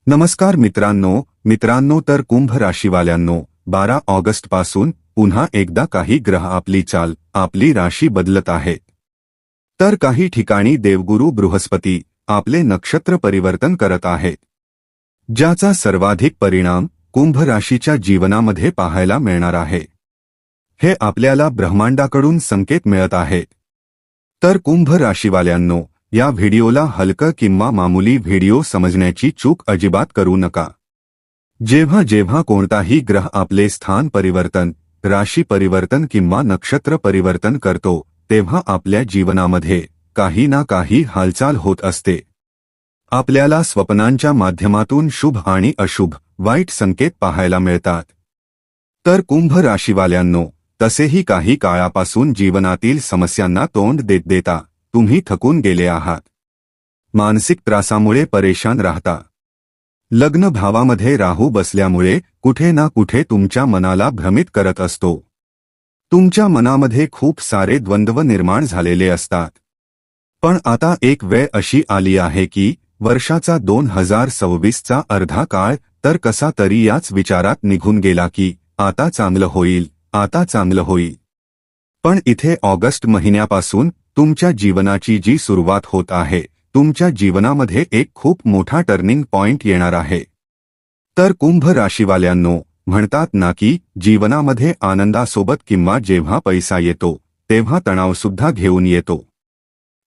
नमस्कार मित्रांनो तर कुंभ राशीवाल्यांनो 12 ऑगस्ट पासून पुन्हा एकदा काही ग्रह आपली चाल आपली राशी बदलत आहेत। तर काही ठिकाणी देवगुरु बृहस्पती आपले नक्षत्र परिवर्तन करत आहेत, ज्याचा सर्वाधिक परिणाम कुंभ राशीच्या जीवनामध्ये पाहायला मिळणार आहे। हे आपल्याला ब्रह्मांडाकडून संकेत मिळत आहेत। तर कुंभ राशीवाल्यांनो, या व्हिडिओला हलकं किंवा मामूली व्हिडिओ समजण्याची चूक अजिबात करू नका। जेव्हा कोणताही ग्रह आपले स्थान परिवर्तन, राशी परिवर्तन किंवा नक्षत्र परिवर्तन करतो, तेव्हा आपल्या जीवनामध्ये काही ना काही हालचाल होत असते। आपल्याला स्वप्नांच्या माध्यमातून शुभ आणि अशुभ वाईट संकेत पाहायला मिळतात। तर कुंभ राशीवाल्यांनो, तसेही काही काळापासून जीवनातील समस्यांना तोंड देता तुम्ही थकून गेले आहात। मानसिक त्रासामुळे परेशान राहता। लग्न भावामध्ये राहू बसल्यामुळे कुठे ना कुठे तुमच्या मनाला भ्रमित करत असतो। तुमच्या मनामध्ये खूप सारे द्वंद्व निर्माण झालेले असतात। पण आता एक वेळ अशी आली आहे की वर्षाचा 2026चा अर्धा काळ तर कसा तरी याच विचारात निघून गेला की आता चांगलं होईल। पण इथे ऑगस्ट महिन्यापासून तुमच्या जीवनाची जी सुरुवात होत आहे, तुमच्या जीवनामध्ये एक खूप मोठा टर्निंग पॉइंट येणार आहे। तर कुंभ राशीवाल्यांनो, म्हणतात ना की जीवनामध्ये आनंदासोबत किंवा जेव्हा पैसा येतो तेव्हा तणावसुद्धा घेऊन येतो।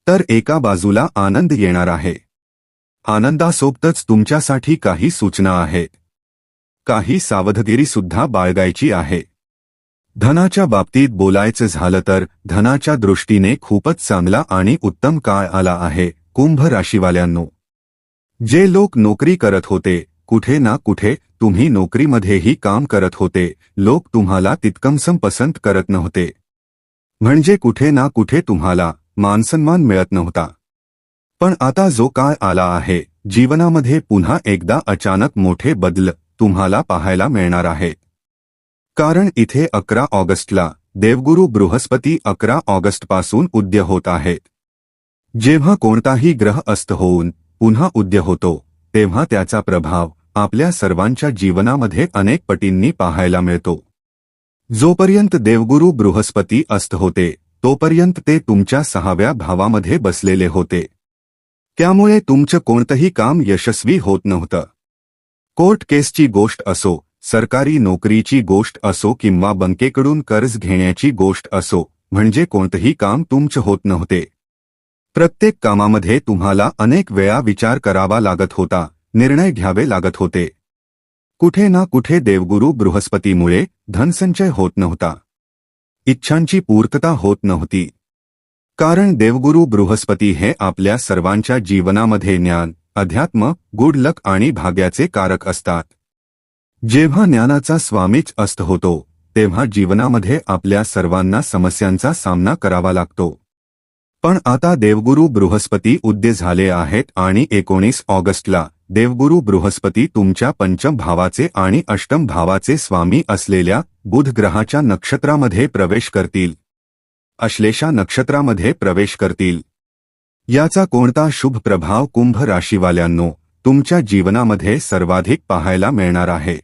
तर एका बाजूला आनंद येणार आहे, आनंदासोबतच तुमच्यासाठी काही सूचना आहेत, काही सावधगिरीसुद्धा बाळगायची आहे। धनाच्या बाबतीत बोलायचं झालं तर धनाच्या दृष्टीने खूपच चांगला आणि उत्तम काळ आला आहे कुंभ राशीवाल्यांनो। जे लोक नोकरी करत होते, कुठे ना कुठे तुम्ही नोकरीमध्येही काम करत होते, लोक तुम्हाला तितकंसं पसंत करत नव्हते। म्हणजे कुठे ना कुठे तुम्हाला मानसन्मान मिळत नव्हता। पण आता जो काळ आला आहे, जीवनामध्ये पुन्हा एकदा अचानक मोठे बदल तुम्हाला पाहायला मिळणार आहे। कारण इथे 11 ऑगस्टला देवगुरु बृहस्पती 11 ऑगस्टपासून उदय होत आहेत। जेव्हा कोणताही ग्रह अस्त होऊन पुन्हा उदय होतो, तेव्हा त्याचा प्रभाव आपल्या सर्वांच्या जीवनामध्ये अनेक पटींनी पाहायला मिळतो। जोपर्यंत देवगुरु बृहस्पती अस्त होते, तोपर्यंत ते तुमच्या 6व्या भावामध्ये बसलेले होते। त्यामुळे तुमचं कोणतंही काम यशस्वी होत नव्हतं। कोर्ट केसची गोष्ट असो, सरकारी नोकरीची गोष्ट असो किंवा बँकेकडून कर्ज घेण्याची गोष्ट असो, म्हणजे कोणतंही काम तुमचं होत नव्हते। प्रत्येक कामामध्ये तुम्हाला अनेक वेळा विचार करावा लागत होता, निर्णय घ्यावे लागत होते। कुठे ना कुठे देवगुरु बृहस्पतीमुळे धनसंचय होत नव्हता, इच्छांची पूर्तता होत नव्हती। कारण देवगुरु बृहस्पती हे आपल्या सर्वांच्या जीवनामध्ये ज्ञान, अध्यात्म, गुड लक आणि भाग्याचे कारक असतात। जेव्हा ज्ञानाचा स्वामीच अस्त होतो, तेव्हा जीवनामध्ये आपल्या सर्वांना समस्यांचा सामना करावा लागतो। पण आता देवगुरु बृहस्पती उदय झाले आहेत आणि 19 ऑगस्टला देवगुरु बृहस्पती तुमच्या पंचम भावाचे आणि अष्टम भावाचे स्वामी असलेल्या बुध ग्रहाच्या नक्षत्रामध्ये प्रवेश करतील, अश्लेषा नक्षत्रामध्ये प्रवेश करतील। याचा कोणता शुभ प्रभाव कुंभ राशीवाल्यांनो तुमच्या जीवनामध्ये सर्वाधिक पाहायला मिळणार आहे?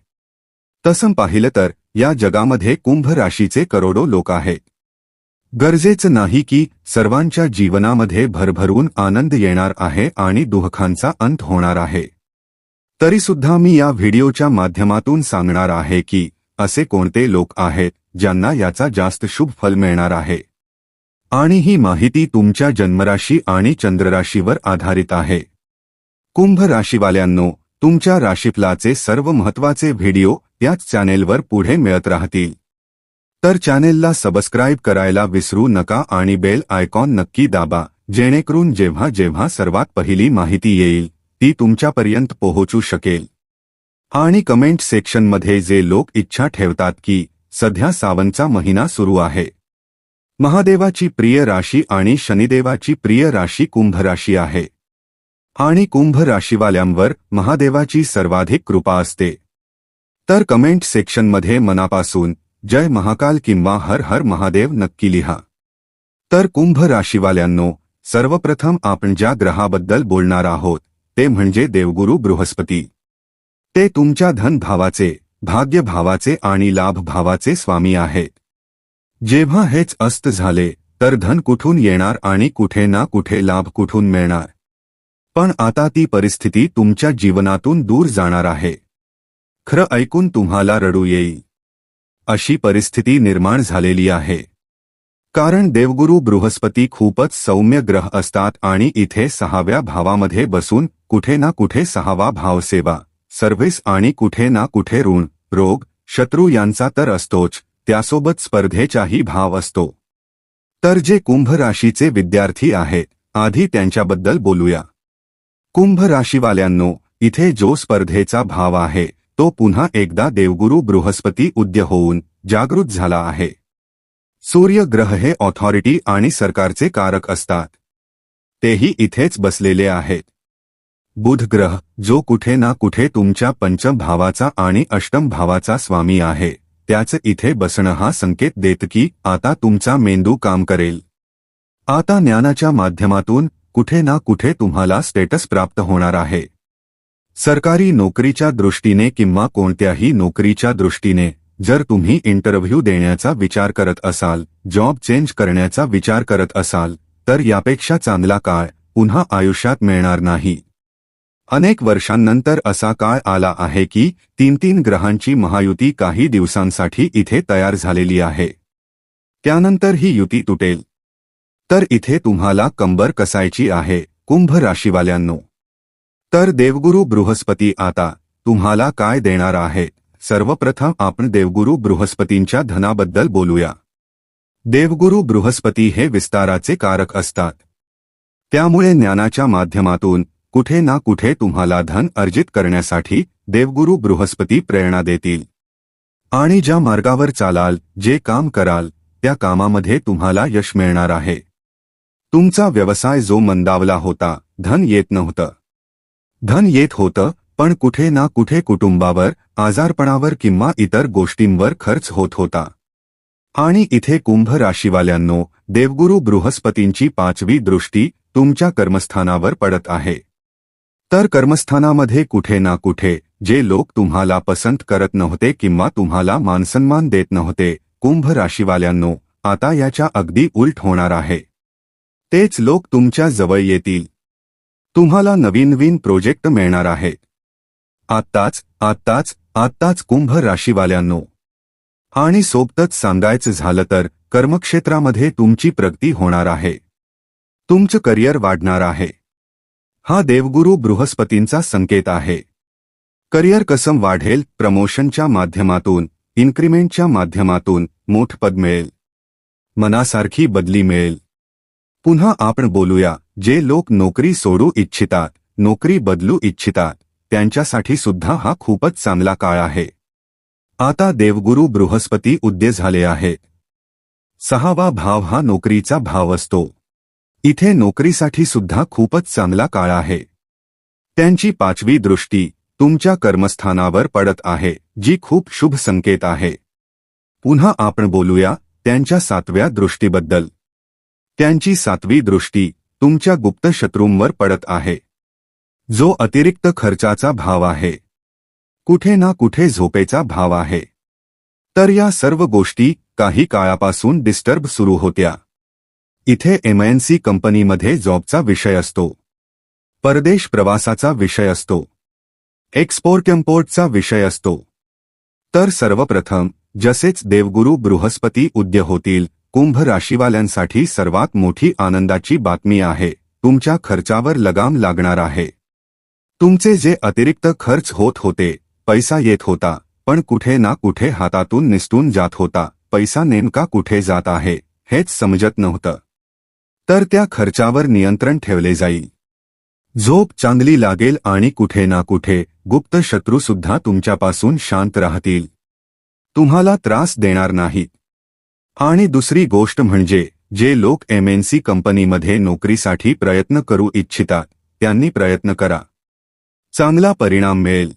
तसं पाहिलं तर या जगामध्ये कुंभ राशीचे करोडो लोक आहेत। गरजेचं नाही की सर्वांच्या जीवनामध्ये भरभरून आनंद येणार आहे आणि दुःखांचा अंत होणार आहे। तरीसुद्धा मी या व्हिडिओच्या माध्यमातून सांगणार आहे की असे कोणते लोक आहेत ज्यांना याचा जास्त शुभ फल मिळणार आहे। आणि ही माहिती तुमच्या जन्मराशी आणि चंद्रराशीवर आधारित आहे। कुंभ राशीवाल्यांनो, तुमच्या राशीफलाचे सर्व महत्त्वाचे व्हिडिओ याच चॅनेलवर पुढे मिळत राहतील। तर चॅनेलला सबस्क्राईब करायला विसरू नका आणि बेल आयकॉन नक्की दाबा, जेणेकरून जेव्हा सर्वात पहिली माहिती येईल ती तुमच्यापर्यंत पोहोचू शकेल। आणि कमेंट सेक्शनमध्ये जे लोक इच्छा ठेवतात की सध्या सावनचा महिना सुरू आहे, महादेवाची प्रिय राशी आणि शनिदेवाची प्रिय राशी कुंभ राशी आहे आणि कुंभ राशीवाल्यांवर महादेवाची सर्वाधिक कृपा असते, तर कमेंट सेक्शनमध्ये मनापासून जय महाकाल किंवा हर हर महादेव नक्की लिहा। तर कुंभ राशीवाल्यांनो, सर्वप्रथम आपण ज्या ग्रहाबद्दल बोलणार आहोत ते म्हणजे देवगुरु बृहस्पती। ते तुमच्या धन भावाचे, भाग्य भावाचे आणि लाभ भावाचे स्वामी आहेत. जेव्हा हेच अस्त झाले तर धन कुठून येणार आणि कुठे ना कुठे लाभ कुठून मिळणार. पण आता ती परिस्थिती तुमच्या जीवनातून दूर जाणार आहे. खरं ऐकून तुम्हाला रडू येईल. अशी परिस्थिती निर्माण झालेली आहे. कारण देवगुरु बृहस्पती खूपच सौम्य ग्रह असतात आणि इथे 6व्या भावामध्ये बसून कुठे ना कुठे 6वा भाव सेवा, सर्व्हिस आणि कुठे ना कुठे ऋण, रोग, शत्रू यांचा तर असतोच, त्यासोबत स्पर्धेचाही भाव असतो. तर जे कुंभ राशीचे विद्यार्थी आहेत, आधी त्यांच्याबद्दल बोलूया. कुंभ राशीवाल्यांनो, इथे जो स्पर्धेचा भाव आहे तो पुन्हा एकदा देवगुरु बृहस्पती उदय होऊन जागृत झाला आहे. सूर्य ग्रह हे ऑथॉरिटी आणि सरकारचे कारक असतात. तेही इथेच बसलेले आहेत. बुध ग्रह जो कुठे ना कुठे तुमच्या पंचम भावाचा आणि अष्टम भावाचा स्वामी आहे, त्याच इथे बसणं हा संकेत देत की आता तुमचा मेंदू काम करेल. आता ज्ञानाच्या माध्यमातून कुठे ना कुठे तुम्हाला स्टेटस प्राप्त होणार आहे. सरकारी नोकरीच्या दृष्टीने किंवा कोणत्याही नोकरीच्या दृष्टीने जर तुम्ही इंटरव्ह्यू देण्याचा विचार करत असाल, जॉब चेंज करण्याचा विचार करत असाल, तर यापेक्षा चांगला काळ पुन्हा आयुष्यात मिळणार नाही. अनेक वर्षांनंतर असा काळ आला आहे की 3 ग्रहांची महायुती काही दिवसांसाठी इथे तयार झालेली आहे. त्यानंतर ही युती तुटेल. तर इथे तुम्हाला कंबर कसायची आहे कुंभ राशीवाल्यांनो. तर देवगुरु बृहस्पती आता तुम्हाला काय देणार आहे? सर्वप्रथम आपण देवगुरु बृहस्पतींच्या धनाबद्दल बोलूया. देवगुरु बृहस्पती हे विस्ताराचे कारक असतात. त्यामुळे ज्ञानाच्या माध्यमातून कुठे ना कुठे तुम्हाला धन अर्जित करण्यासाठी देवगुरु बृहस्पती प्रेरणा देतील. आणि ज्या मार्गावर चालाल, जे काम कराल, त्या कामामध्ये तुम्हाला यश मिळणार आहे. तुमचा व्यवसाय जो मंदावला होता, धन येत नव्हतं. धन येत होतं, पण कुठे ना कुठे कुटुंबावर, आजारपणावर किंवा इतर गोष्टींवर खर्च होत होता. आणि इथे कुंभ राशीवाल्यांनो, देवगुरु बृहस्पतींची 5वी दृष्टी तुमच्या कर्मस्थानावर पडत आहे. तर कर्मस्थानामध्ये कुठे ना कुठे जे लोक तुम्हाला पसंत करत नव्हते किंवा तुम्हाला मानसन्मान देत नव्हते, कुंभ राशीवाल्यांनो, आता याच्या अगदी उलट होणार आहे. तेच लोक तुमच्या जवळ येतील. तुम्हाला नवीन प्रोजेक्ट मिळणार आहेत. आत्ताच कुंभ राशीवाल्यांनो. आणि सोबतच सांगायचं झालं तर कर्मक्षेत्रामध्ये तुमची प्रगती होणार आहे. तुमचं करिअर वाढणार आहे. हा देवगुरु बृहस्पतींचा संकेत आहे. करिअर कसं वाढेल? प्रमोशनच्या माध्यमातून, इन्क्रिमेंटच्या माध्यमातून मोठं पद मिळेल. मनासारखी बदली मिळेल. पुन्हा आपण बोलूया, जे लोक नोकरी सोडू इच्छितात, नोकरी बदलू इच्छितात, त्यांच्यासाठी सुद्धा हा खूपच चांगला काळ आहे. आता देवगुरु बृहस्पती उदय झाले आहेत. 6वा भाव हा नोकरीचा भाव असतो. इथे नोकरीसाठी सुद्धा खूपच चांगला काळ आहे. त्यांची 5वी दृष्टी तुमच्या कर्मस्थानावर पडत आहे, जी खूप शुभ संकेत आहे. पुन्हा आपण बोलूया त्यांच्या 7व्या दृष्टीबद्दल. त्यांची 7वी दृष्टी तुमच्या गुप्त शत्रूंवर पडत आहे, जो अतिरिक्त खर्चाचा भाव आहे. कुठे ना कुठे झोपेचा भाव आहे. तर या सर्व गोष्टी काही काळापासून डिस्टर्ब सुरू होत्या. इथे MNC कंपनीमध्ये जॉबचा विषय असतो. परदेश प्रवासाचा विषय असतो. एक्सपोर्ट-इम्पोर्टचा विषय असतो. तर सर्वप्रथम जसेच देवगुरु बृहस्पती उदय होतील, कुंभ राशीवाल्यांसाठी सर्वात मोठी आनंदाची बातमी आहे, तुमच्या खर्चावर लगाम लागणार आहे. तुमचे जे अतिरिक्त खर्च होत होते, पैसा येत होता, पण कुठे ना कुठे हातातून निसटून जात होता, पैसा नेमका कुठे जात आहे हेच समजत नव्हतं. तर त्या खर्चावर नियंत्रण ठेवले जाईल. झोप चांगली लागेल आणि कुठे ना कुठे गुप्त शत्रूसुद्धा तुमच्यापासून शांत राहतील. तुम्हाला त्रास देणार नाहीत. आणि दुसरी गोष्ट म्हणजे जे लोक MNC कंपनीमध्ये नोकरीसाठी प्रयत्न करू इच्छितात, त्यांनी प्रयत्न करा. चांगला परिणाम मिळेल.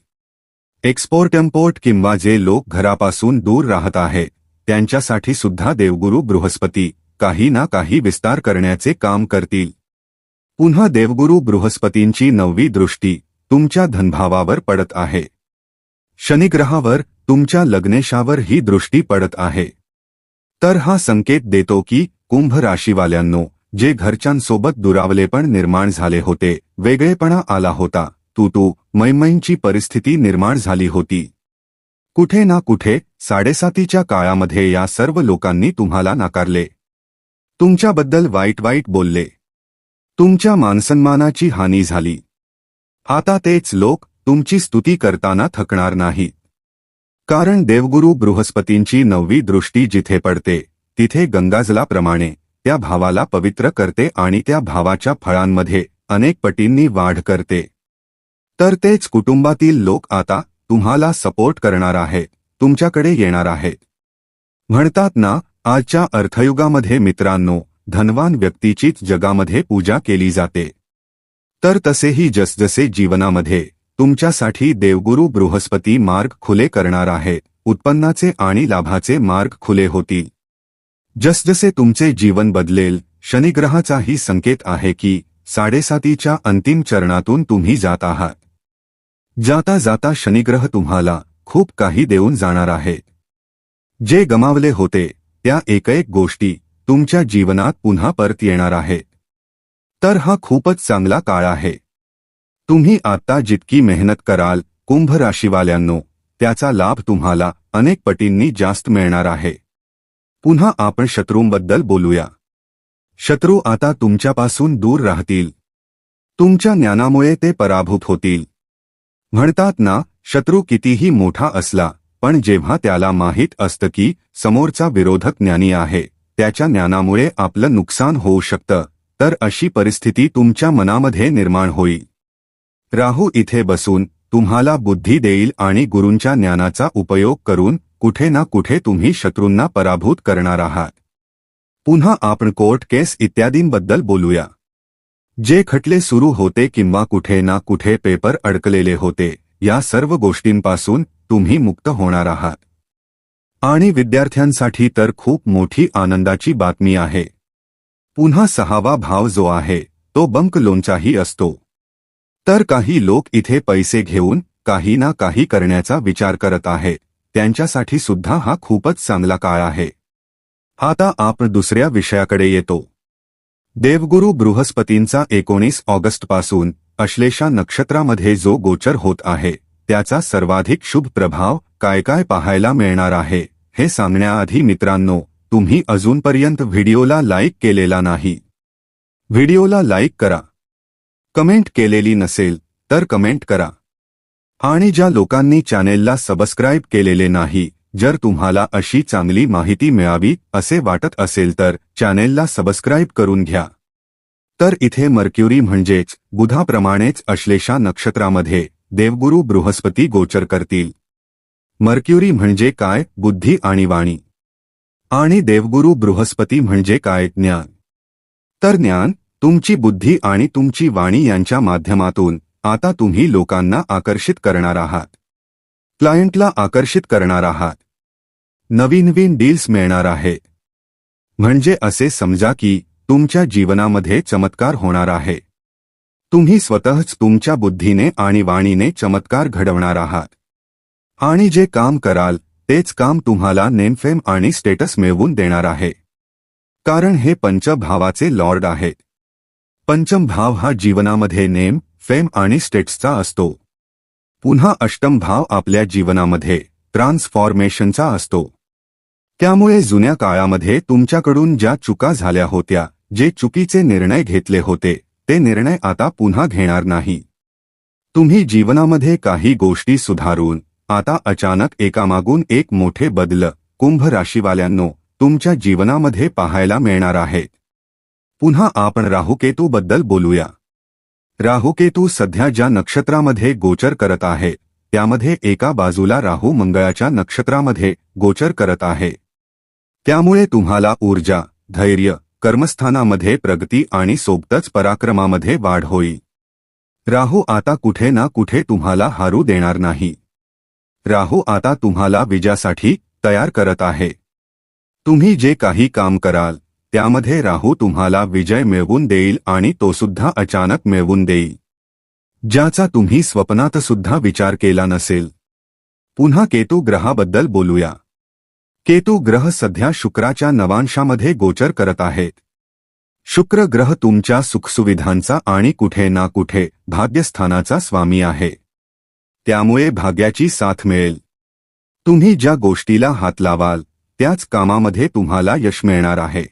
एक्सपोर्ट-इम्पोर्ट किंवा जे लोक घरापासून दूर राहत आहेत, त्यांच्यासाठी सुद्धा देवगुरु बृहस्पती काही ना काही विस्तार करण्याचे काम करतील. पुन्हा देवगुरु बृहस्पतींची 9वी दृष्टी तुमच्या धनभावावर पडत आहे. शनिग्रहावर तुमच्या लग्नेशावर ही दृष्टी पडत आहे. तर हा संकेत देतो की कुंभ राशीवाल्यांनो, जे घरच्यांसोबत दुरावलेपण निर्माण झाले होते, वेगळेपणा आला होता, तू मैमैंची परिस्थिती निर्माण झाली होती, कुठे ना कुठे साडेसातीच्या काळामध्ये या सर्व लोकांनी तुम्हाला नाकारले, तुमच्याबद्दल वाईट बोलले, तुमच्या मानसन्मानाची हानी झाली. आता तेच लोक तुमची स्तुती करताना थकणार नाहीत. कारण देवगुरु बृहस्पतींची 9वी दृष्टी जिथे पडते तिथे गंगाजलाप्रमाणे त्या भावाला पवित्र करते आणि त्या भावाच्या फळांमध्ये अनेक पटींनी वाढ करते. तर तेच कुटुंबातील लोक आता तुम्हाला सपोर्ट करणार आहेत, तुमच्याकडे येणार आहेत. म्हणतात ना, आजच्या अर्थयुगामध्ये मित्रांनो, धनवान व्यक्तीचीच जगामध्ये पूजा केली जाते. तर तसेही जसजसे जीवनामध्ये तुमच्यासाठी देवगुरु बृहस्पती मार्ग खुले करणार आहेत, उत्पन्नाचे आणि लाभाचे मार्ग खुले होतील. जसजसे तुमचे जीवन बदलेल, शनिग्रहाचाही संकेत आहे की साडेसातीच्या अंतिम चरणातून तुम्ही जात आहात. जाता जाता शनिग्रह तुम्हाला खूप काही देऊन जाणार आहे. जे गमावले होते त्या एक गोष्टी तुमच्या जीवनात पुन्हा परत येणार आहेत. तर हा खूपच चांगला काळ आहे. तुम्ही आता जितकी मेहनत कराल कुंभ राशीवाल्यांनो, त्याचा लाभ तुम्हाला अनेक पटींनी जास्त मिळणार आहे. पुन्हा आपण शत्रूंबद्दल बोलूया. शत्रू आता तुमच्यापासून दूर राहतील. तुमच्या ज्ञानामुळे ते पराभूत होतील. म्हणतात ना, शत्रू कितीही मोठा असला पण जेव्हा त्याला माहीत असतं की समोरचा विरोधक ज्ञानी आहे, त्याच्या ज्ञानामुळे आपलं नुकसान होऊ शकतं, तर अशी परिस्थिती तुमच्या मनामध्ये निर्माण होईल. राहू इथे बसून तुम्हाला बुद्धी देईल आणि गुरूंच्या ज्ञानाचा उपयोग करून कुठे ना कुठे तुम्ही शत्रूंना पराभूत करणार आहात. पुन्हा आपण कोर्ट केस इत्यादींबद्दल बोलूया. जे खटले सुरू होते किंवा कुठे ना कुठे पेपर अडकलेले होते, या सर्व गोष्टींपासून तुम्ही मुक्त होणार आहात. आणि विद्यार्थ्यांसाठी तर खूप मोठी आनंदाची बातमी आहे. पुन्हा 6वा भाव जो आहे तो बंक लोनचाही असतो. तर काही लोक इथे पैसे घेऊन काही ना काही करण्याचा विचार करत आहेत, त्यांच्यासाठी सुद्धा हा खूपच चांगला काळ आहे. आता आपण दुसऱ्या विषयाकडे येतो. देवगुरु बृहस्पतींचा 19 ऑगस्टपासून अश्लेषा नक्षत्रामध्ये जो गोचर होत आहे, त्याचा सर्वाधिक शुभ प्रभाव काय पाहायला मिळणार आहे हे सांगण्याआधी मित्रांनो, तुम्ही अजूनपर्यंत व्हिडिओला लाईक केलेला नाही, व्हिडिओला लाईक करा. कमेंट केलेली नसेल तर कमेंट करा. आणि ज्या लोकांनी चॅनेलला सबस्क्राईब केलेले नाही, जर तुम्हाला अशी चांगली माहिती मिळावी असे वाटत असेल तर चॅनेलला सबस्क्राईब करून घ्या. तर इथे मर्क्युरी म्हणजेच बुधाप्रमाणेच अश्लेषा नक्षत्रामध्ये देवगुरु बृहस्पती गोचर करतील. मर्क्युरी म्हणजे काय? बुद्धी आणि वाणी. आणि देवगुरु बृहस्पती म्हणजे काय? ज्ञान. तर ज्ञान, तुमची बुद्धी आणि तुमची वाणी यांच्या माध्यमातून आता तुम्ही लोकांना आकर्षित करणार आहात, क्लायंटला आकर्षित करणार आहात, नवीन डील्स मिळणार आहेत. म्हणजे असे समजा की तुमच्या जीवनामध्ये चमत्कार होणार आहे. तुम्ही स्वतःच तुमच्या बुद्धीने आणि वाणीने चमत्कार घडवणार आहात. आणि जे काम कराल तेच काम तुम्हाला नेमफेम आणि स्टेटस मिळवून देणार आहे. कारण हे पंचभावाचे लॉर्ड आहेत. पंचम भाव हा जीवनामध्ये नेम, फेम आणि स्टेटसचा असतो. पुन्हा अष्टम भाव आपल्या जीवनामध्ये ट्रान्सफॉर्मेशनचा असतो. त्यामुळे जुन्या काळामध्ये तुमच्याकडून ज्या चुका झाल्या होत्या, जे चुकीचे निर्णय घेतले होते, ते निर्णय आता पुन्हा घेणार नाही. तुम्ही जीवनामध्ये काही गोष्टी सुधारून आता अचानक एकामागून एक मोठे बदल कुंभ राशीवाल्यांनो तुमच्या जीवनामध्ये पाहायला मिळणार आहेत. पुन्हा आपण राहुकेतूबद्दल बोलूया. राहुकेतू सध्या ज्या नक्षत्रामध्ये गोचर करत आहे, त्यामध्ये एका बाजूला राहू मंगळाच्या नक्षत्रामध्ये गोचर करत आहे. त्यामुळे तुम्हाला ऊर्जा, धैर्य, कर्मस्थानामध्ये प्रगती आणि सोबतच पराक्रमामध्ये वाढ होईल. राहू आता कुठे ना कुठे तुम्हाला हारू देणार नाही. राहू आता तुम्हाला विजयासाठी तयार करत आहे. तुम्ही जे काही काम कराल त्यामध्ये राहू तुम्हाला विजय मिळवून देईल आणि तो सुद्धा अचानक मिळवून देईल, ज्याचा तुम्ही स्वप्नात सुद्धा विचार केला नसेल. पुन्हा केतू ग्रहाबद्दल बोलूया. केतू ग्रह सध्या शुक्राच्या नवांशामध्ये गोचर करत आहेत. शुक्र ग्रह तुमच्या सुखसुविधांचा आणि कुठे ना कुठे भाग्यस्थानाचा स्वामी आहे. त्यामुळे भाग्याची साथ मिळेल. तुम्ही ज्या गोष्टीला हात लावाल त्याच कामामध्ये तुम्हाला यश मिळणार आहे.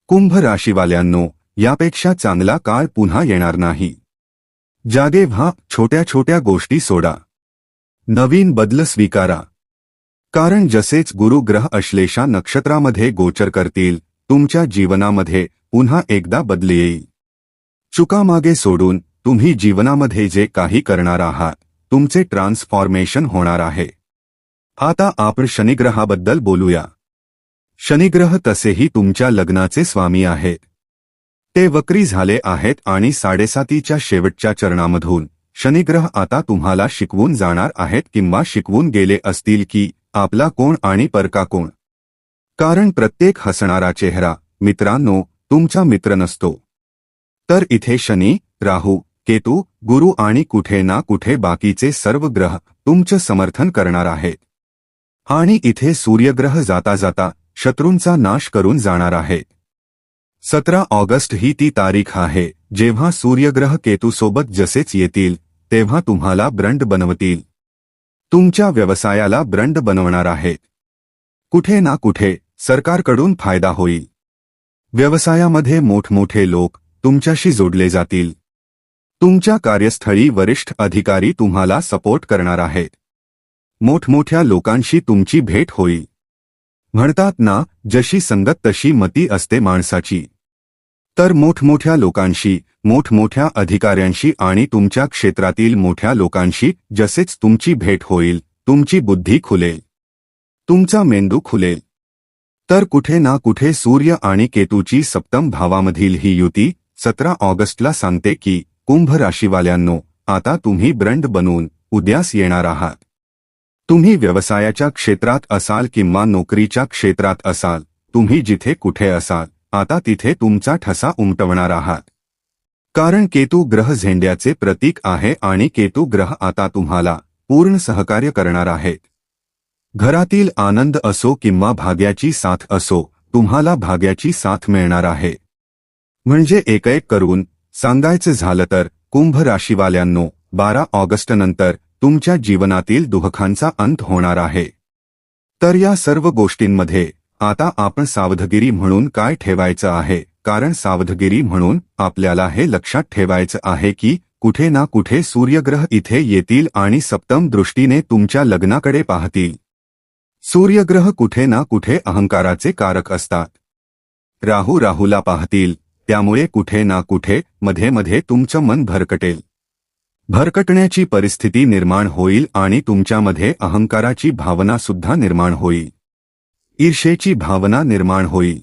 कुंभ राशीवाल्यांनो, यापेक्षा चांगला काळ पुन्हा येणार नाही. जागे व्हा, छोट्या छोट्या गोष्टी सोडा. नवीन बदल स्वीकारा. कारण जसेच गुरु ग्रह अश्लेषा नक्षत्रामध्ये गोचर करतील, तुमच्या जीवनामध्ये पुन्हा एकदा बदल येईल. चुका मागे सोडून तुम्ही जीवनामध्ये जे काही करणार आहात, तुमचे ट्रान्सफॉर्मेशन होणार आहे. आता आपण शनिग्रहाबद्दल बोलूया. शनिग्रह तसेही तुमच्या लग्नाचे स्वामी आहेत. ते वक्री झाले आहेत आणि 7.5च्या शेवटच्या चरणामधून शनिग्रह आता तुम्हाला शिकवून जाणार आहेत किंवा शिकवून गेले असतील की आपला कोण आणि परका कोण. कारण प्रत्येक हसणारा चेहरा, मित्रांनो, तुमचा मित्र नसतो. तर इथे शनी, राहू, केतू, गुरु आणि कुठे ना कुठे बाकीचे सर्व ग्रह तुमचं समर्थन करणार आहेत. आणि इथे सूर्यग्रह जाता जाता शत्रूंचा नाश करून जाणार आहे. 17 ऑगस्ट ही ती तारीख आहे जेव्हा सूर्यग्रह केतूसोबत जसेच येतील तेव्हा तुम्हाला ब्रँड बनवतील. तुमच्या व्यवसायाला ब्रँड बनवणार आहेत. कुठे ना कुठे सरकारकडून फायदा होईल. व्यवसायामध्ये मोठमोठे लोक तुमच्याशी जोडले जातील. तुमच्या कार्यस्थळी वरिष्ठ अधिकारी तुम्हाला सपोर्ट करणार आहेत. मोठमोठ्या लोकांशी तुमची भेट होईल. म्हणतात ना, जशी संगत तशी मती असते माणसाची. तर मोठमोठ्या लोकांशी, मोठमोठ्या अधिकाऱ्यांशी आणि तुमच्या क्षेत्रातील मोठ्या लोकांशी जसेच तुमची भेट होईल, तुमची बुद्धी खुलेल, तुमचा मेंदू खुलेल. तर कुठे ना कुठे सूर्य आणि केतूची सप्तम भावामधील ही युती 17 ऑगस्टला सांगते की कुंभ राशीवाल्यांनो, आता तुम्ही ब्रँड बनून उद्यास येणार आहात. तुम्ही व्यवसायाच्या क्षेत्रात असाल किंवा नोकरीच्या क्षेत्रात असाल, तुम्ही जिथे कुठे असाल, आता तिथे तुमचा ठसा उमटवणार आहात. कारण केतू ग्रह झेंड्याचे प्रतीक आहे आणि केतू ग्रह आता तुम्हाला पूर्ण सहकार्य करणार आहेत. घरातील आनंद असो किंवा भाग्याची साथ असो, तुम्हाला भाग्याची साथ मिळणार आहे. म्हणजे एक करून सांगायचं झालं तर कुंभ राशीवाल्यांनो, 12 ऑगस्टनंतर तुमच्या जीवनातील दुःखांचा अंत होणार आहे. तर या सर्व गोष्टींमध्ये आता आपण सावधगिरी म्हणून काय ठेवायचं आहे? कारण सावधगिरी म्हणून आपल्याला हे लक्षात ठेवायचं आहे की कुठे ना कुठे सूर्यग्रह इथे येतील आणि सप्तम दृष्टीने तुमच्या लग्नाकडे पाहतील. सूर्यग्रह कुठे ना कुठे अहंकाराचे कारक असतात. राहू राहूला पाहतील, त्यामुळे कुठे ना कुठे मध्ये मध्ये तुमचं मन भरकटेल. भरकटण्याची परिस्थिती निर्माण होईल आणि तुमच्यामध्ये अहंकाराची भावना सुद्धा निर्माण होईल. ईर्षेची भावना निर्माण होईल.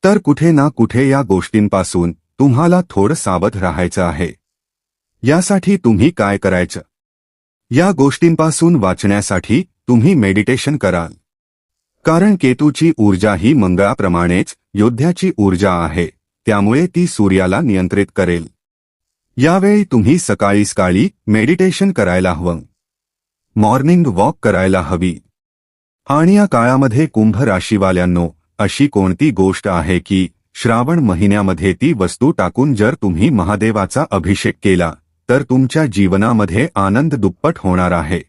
तर कुठे ना कुठे या गोष्टींपासून तुम्हाला थोडं सावध राहायचं आहे. यासाठी तुम्ही काय करायचं? या गोष्टींपासून वाचण्यासाठी तुम्ही मेडिटेशन कराल. कारण केतूची ऊर्जा ही मंगळाप्रमाणेच योद्ध्याची ऊर्जा आहे, त्यामुळे ती सूर्याला नियंत्रित करेल. यावेळी तुम्ही सकाळी मेडिटेशन करायला हवं. मॉर्निंग वॉक करायला हवी. आणि या काळामध्ये कुंभ राशीवाल्यांनो, अशी कोणती गोष्ट आहे की श्रावण महिन्यामध्ये ती वस्तू टाकून जर तुम्ही महादेवाचा अभिषेक केला तर तुमच्या जीवनामध्ये आनंद दुप्पट होणार आहे.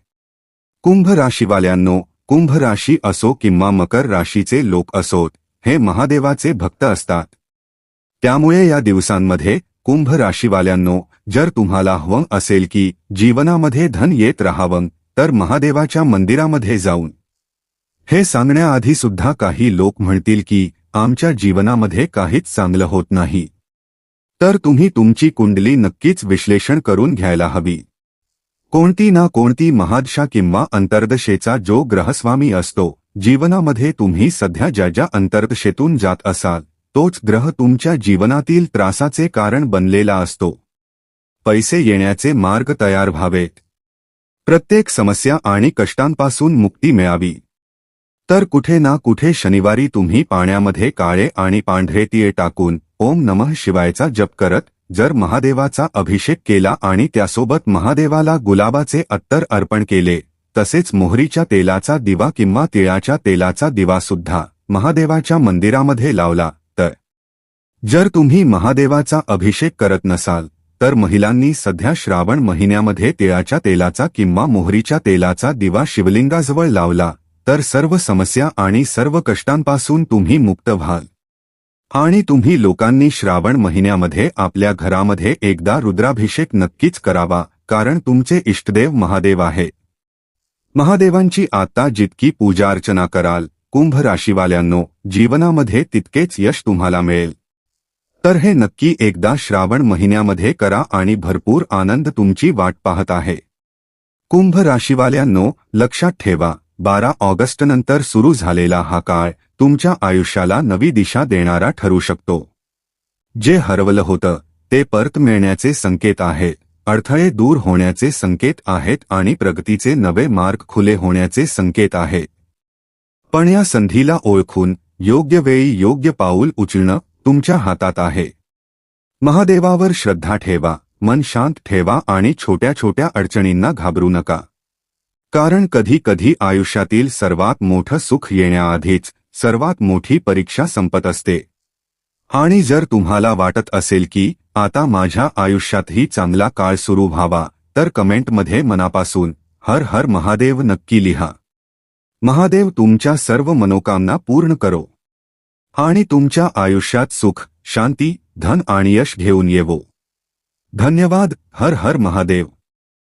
कुंभ राशीवाल्यांनो, कुंभ राशी असो किंवा मकर राशीचे लोक असोत, हे महादेवाचे भक्त असतात. त्यामुळे या दिवसांमध्ये कुंभ राशीवाल्यांनो, जर तुम्हाला हवं असेल की जीवनामध्ये धन येत राहावं, तर महादेवाच्या मंदिरामध्ये जाऊन हे सांगण्याआधी सुद्धा काही लोक म्हणतील की आमच्या जीवनामध्ये काहीच चांगलं होत नाही. तर तुम्ही तुमची कुंडली नक्कीच विश्लेषण करून घ्यायला हवी. कोणती ना कोणती महादशा किंवा अंतर्दशेचा जो ग्रहस्वामी असतो, जीवनामध्ये तुम्ही सध्या ज्या अंतर्दशेतून जात असाल, तोच ग्रह तुमच्या जीवनातील त्रासाचे कारण बनलेला असतो. पैसे येण्याचे मार्ग तयार व्हावेत, प्रत्येक समस्या आणि कष्टांपासून मुक्ती मिळावी, तर कुठे ना कुठे शनिवारी तुम्ही पाण्यामध्ये काळे आणि पांढरे तीळ टाकून ओम नमः शिवायचा जप करत जर महादेवाचा अभिषेक केला आणि त्यासोबत महादेवाला गुलाबाचे अत्तर अर्पण केले, तसेच मोहरीच्या तेलाचा दिवा किंवा तिळाच्या तेलाचा दिवा सुद्धा महादेवाच्या मंदिरामध्ये लावला तर जर तुम्ही महादेवाचा अभिषेक करत नसाल तर महिलांनी सध्या श्रावण महिन्यामध्ये तिळाच्या तेलाचा किंवा मोहरीच्या तेलाचा दिवा शिवलिंगाजवळ लावला तर सर्व समस्या आणि सर्व कष्टांपासून तुम्ही मुक्त व्हाल। आणि तुम्ही लोकांनी श्रावण महिन्यामध्ये आपल्या घरामध्ये एकदा रुद्राभिषेक नक्कीच करावा, कारण तुमचे इष्टदेव महादेव आहे। महादेवांची आता जितकी पूजा अर्चना कराल कुंभ राशीवाल्यांनो, जीवनामध्ये तितकेच यश तुम्हाला मिळेल। तर हे नक्की एकदा श्रावण महिन्यामध्ये करा आणि भरपूर आनंद तुमची वाट पाहत आहे। कुंभ राशीवाल्यांनो, लक्षात ठेवा, 12 ऑगस्टनंतर सुरू झालेला हा काळ तुमच्या आयुष्याला नवी दिशा देणारा ठरू शकतो। जे हरवलं होतं ते परत मिळण्याचे संकेत आहेत, अडथळे दूर होण्याचे संकेत आहेत आणि प्रगतीचे नवे मार्ग खुले होण्याचे संकेत आहेत। पण या संधीला ओळखून योग्य वेळी योग्य पाऊल उचलणं तुमच्या हातात आहे। महादेवावर श्रद्धा ठेवा, मन शांत ठेवा आणि छोट्या छोट्या अडचणींना घाबरू नका, कारण कधी कधी आयुष्यातील सर्वात मोठं सुख येण्याआधीच सर्वात मोठी परीक्षा संपत असते। आणि जर तुम्हाला वाटत असेल की आता माझ्या आयुष्यातही चांगला काळ सुरू व्हावा तर कमेंटमध्ये मनापासून हर हर महादेव नक्की लिहा। महादेव तुमच्या सर्व मनोकामना पूर्ण करो आणि तुमच्या आयुष्यात सुख, शांती, धन आणि यश घेऊन येवो। धन्यवाद। हर हर महादेव।